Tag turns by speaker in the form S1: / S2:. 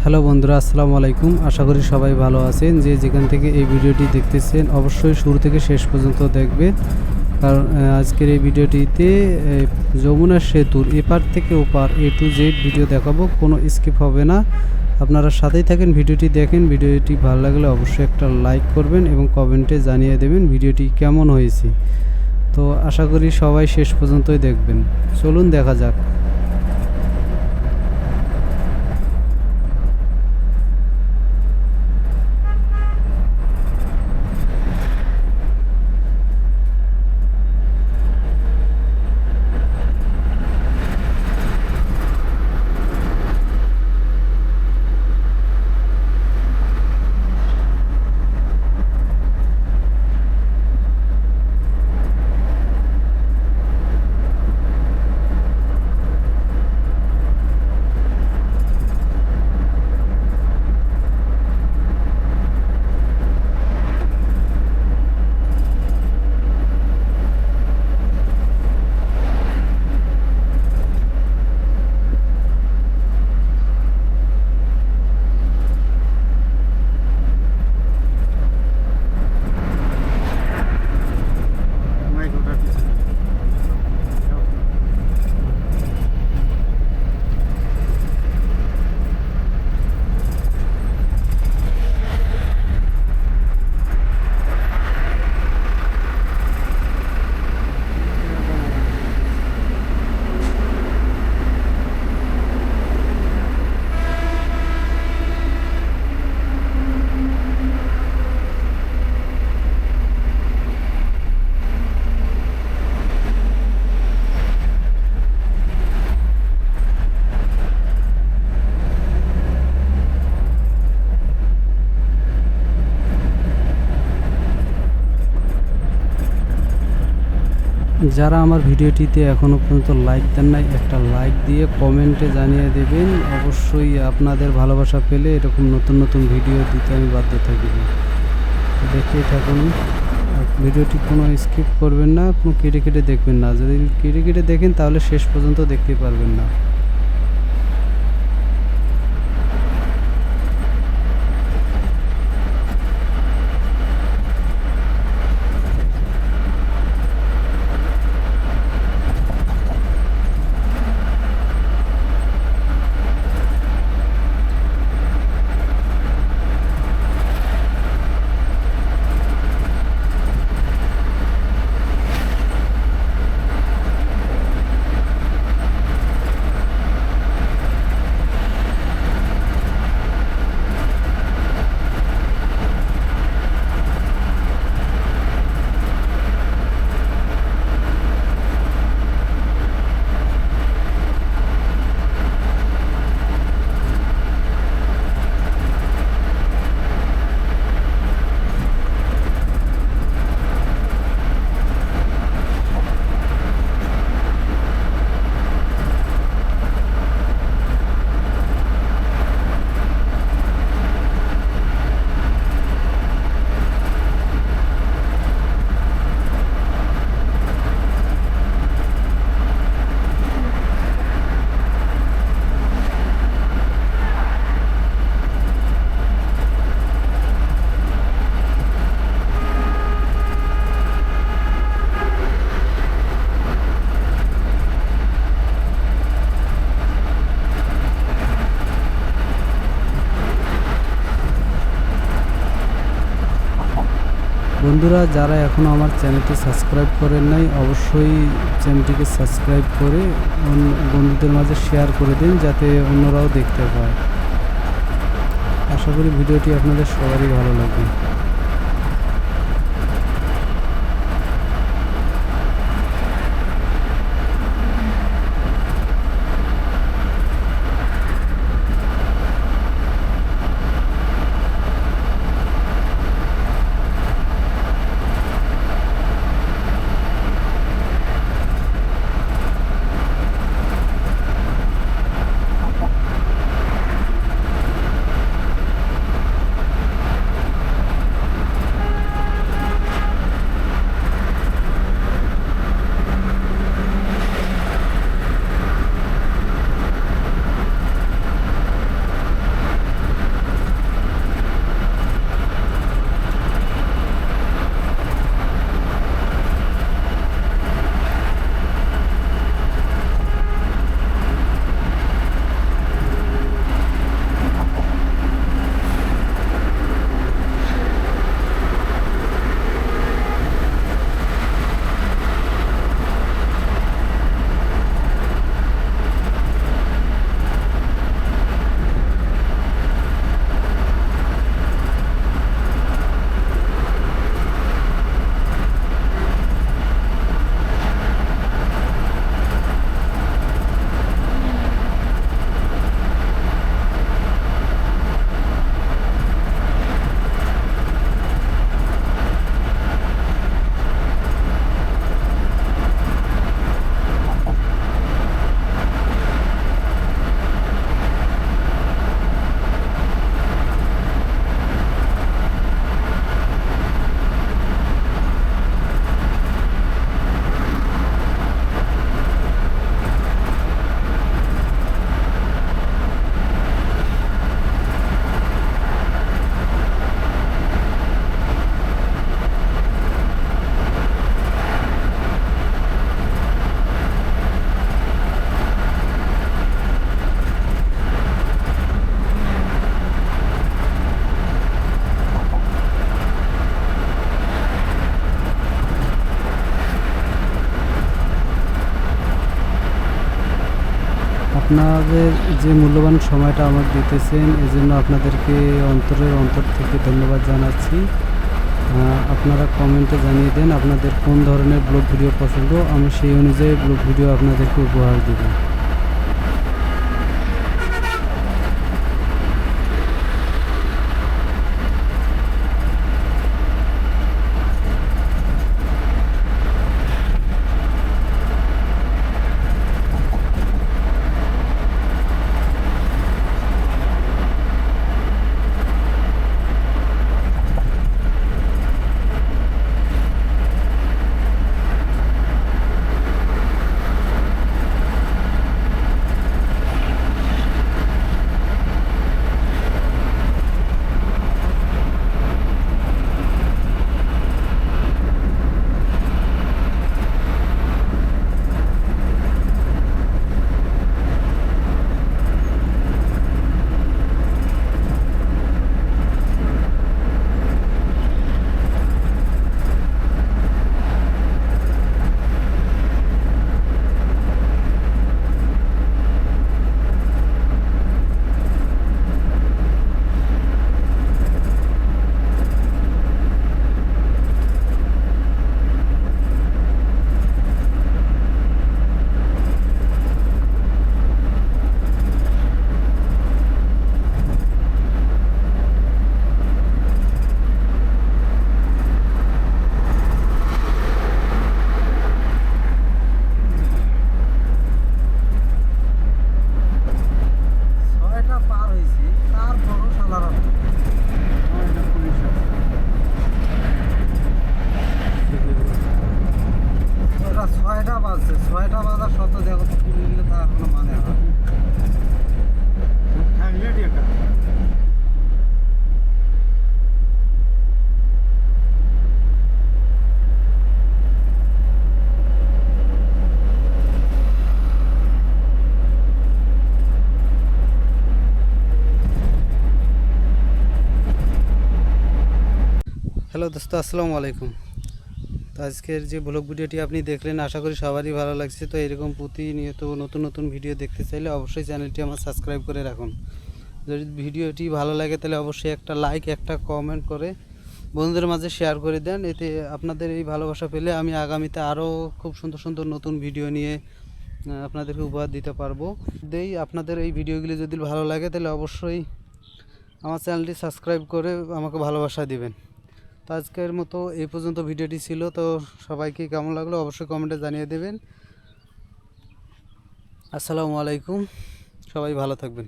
S1: Hello বন্ধুরা, আসসালামু আলাইকুম। আশা করি সবাই ভালো আছেন। যে যেখান থেকে এই ভিডিওটি দেখতেছেন অবশ্যই শুরু থেকে শেষ পর্যন্ত দেখবেন, কারণ আজকের এই ভিডিওটিতে যমুনা সেতুর এপার থেকে ওপার A to Z ভিডিও দেখাবো, কোনো স্কিপ হবে না। আপনারা সাথেই থাকেন, ভিডিওটি দেখেন। ভিডিওটি ভালো লাগলে অবশ্যই একটা লাইক করবেন এবং কমেন্টে জানিয়ে দেবেন ভিডিওটি কেমন হয়েছে। তো আশা করি সবাই শেষ পর্যন্তই দেখবেন। চলুন দেখা যাক। যারা আমার ভিডিওটিতে এখনও পর্যন্ত লাইক দেন নাই, একটা লাইক দিয়ে কমেন্টে জানিয়ে দেবেন। অবশ্যই আপনাদের ভালোবাসা পেলে এরকম নতুন নতুন ভিডিও দিতে আমি বাধ্য থাকি। দেখতেই থাকুন, ভিডিওটি কোনো স্কিপ করবেন না, কোনো কেটে কেটে দেখবেন না। যদি কেটে কেটে দেখেন তাহলে শেষ পর্যন্ত দেখতে পারবেন না। বন্ধুরা, যারা এখনও আমার চ্যানেলটি সাবস্ক্রাইব করেন নাই, অবশ্যই চ্যানেলটিকে সাবস্ক্রাইব করে বন্ধুদের মাঝে শেয়ার করে দিন, যাতে অন্যরাও দেখতে পায়। আশা করি ভিডিওটি আপনাদের সবারই ভালো লাগবে। আপনাদের যে মূল্যবান সময়টা আমাকে দিতেছেন এজন্য আপনাদেরকে অন্তরের অন্তর থেকে ধন্যবাদ জানাচ্ছি। আপনারা কমেন্টে জানিয়ে দেন আপনাদের কোন ধরনের ব্লগ ভিডিও পছন্দ, আমি সেই অনুযায়ী ব্লগ ভিডিও আপনাদেরকে উপহার দেব।
S2: ছয়টা বাজছে, ছয়টা বাজার সত্য দেখো তো পুলিশ গেলে তার কোনো মানে হয় থাকলে টেকা।
S1: হ্যালো দোস্ত, আসসালামু আলাইকুম। তো আজকের যে ব্লগ ভিডিওটি আপনি দেখলেন আশা করি সবারই ভালো লাগছে। তো এরকম প্রতিনিয়ত নতুন নতুন ভিডিও দেখতে চাইলে অবশ্যই চ্যানেলটি আমার সাবস্ক্রাইব করে রাখুন। যদি ভিডিওটি ভালো লাগে তাহলে অবশ্যই একটা লাইক, একটা কমেন্ট করে বন্ধুদের মাঝে শেয়ার করে দেন। এতে আপনাদের এই ভালোবাসা পেলে আমি আগামীতে আরও খুব সুন্দর সুন্দর নতুন ভিডিও নিয়ে আপনাদেরকে উপহার দিতে পারবো। আপনাদের এই ভিডিওগুলি যদি ভালো লাগে তাহলে অবশ্যই আমার চ্যানেলটি সাবস্ক্রাইব করে আমাকে ভালোবাসা দিবেন। তো আজকের মতো এই পর্যন্ত ভিডিওটি ছিল। তো সবাইকে কেমন লাগলো অবশ্যই কমেন্টে জানিয়ে দেবেন। আসসালামু আলাইকুম, সবাই ভালো থাকবেন।